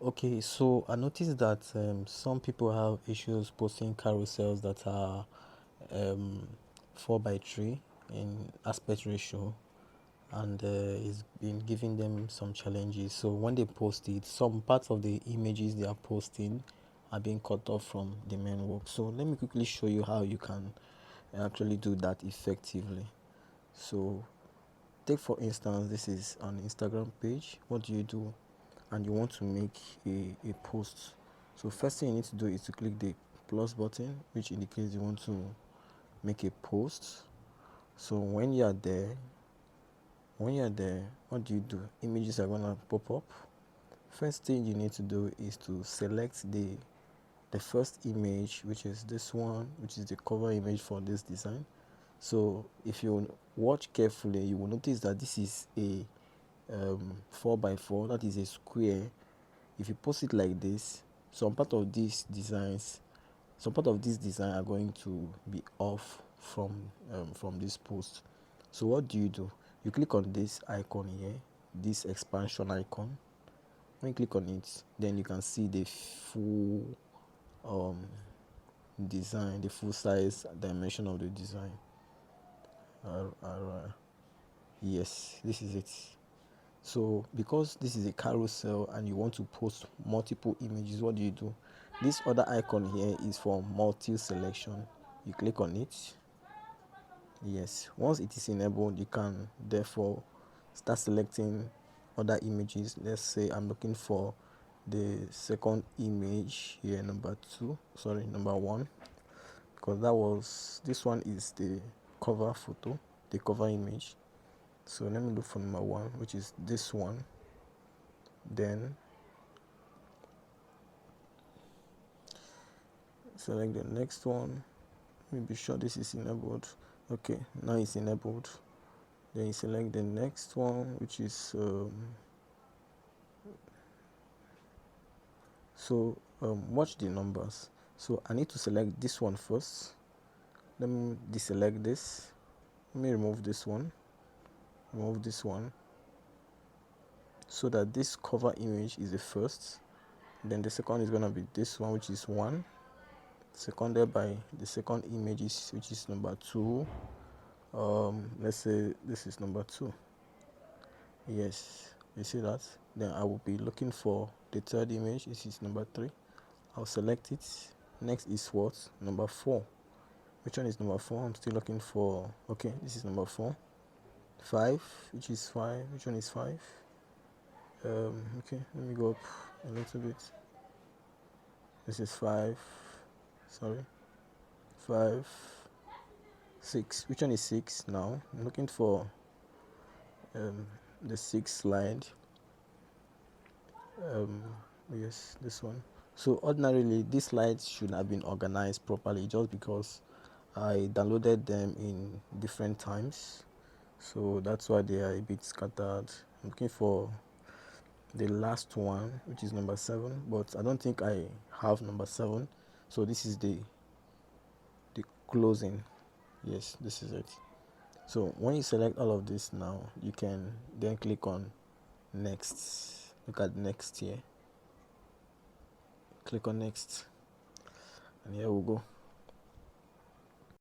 Okay, so I noticed that some people have issues posting carousels that are um, 4 by 3 in aspect ratio, and it's been giving them some challenges. So when they post it, some parts of the images they are posting are being cut off from the main work. So let me quickly show you how you can actually do that effectively. So take for instance, this is an Instagram page. What do? And you want to make a post. So first thing you need to do is to click the plus button, which indicates you want to make a post. So when you're there, what do? Images are gonna pop up. First thing you need to do is to select the first image, which is this one, which is the cover image for this design. So if you watch carefully, you will notice that this is a 4 by 4, that is a square. If you post it like this, some part of these designs are going to be off from this post. So what do? You click on this icon here, this expansion icon. When you click on it, then you can see the full design, the full size dimension of the design. Yes, this is it. So because this is a carousel and you want to post multiple images, what do? This other icon here is for multi selection. You click on it. Yes, once it is enabled, you can therefore start selecting other images. Let's say I'm looking for the second image here, number 1, because this one is the cover photo, the cover image. So let me look for number 1, which is this one. Then select the next one. Let me be sure this is enabled. Okay, now it's enabled. Then you select the next one, which is watch the numbers. So I need to select this one first. Let me deselect this. Let me remove this one, so that this cover image is the first. Then the second is going to be this one, which is 1, seconded by the second image, which is number 2. Let's say this is number 2. Yes, you see that. Then I will be looking for the third image. This is number 3. I'll select it. Next is what? Number 4. Which one is number 4? I'm still looking for. Okay, this is number 4. 5, which is 5. Which one is 5? Okay, let me go up a little bit. This is 5. Sorry, 5, 6. Which one is 6 now? I'm looking for the 6th slide. Yes, this one. So ordinarily these slides should have been organized properly, just because I downloaded them in different times, so that's why they are a bit scattered. I'm looking for the last one, which is number 7, but I don't think I have number 7. So this is the closing. Yes, this is it. So when you select all of this, now you can then click on next. Look at next here. Click on next, and here we go.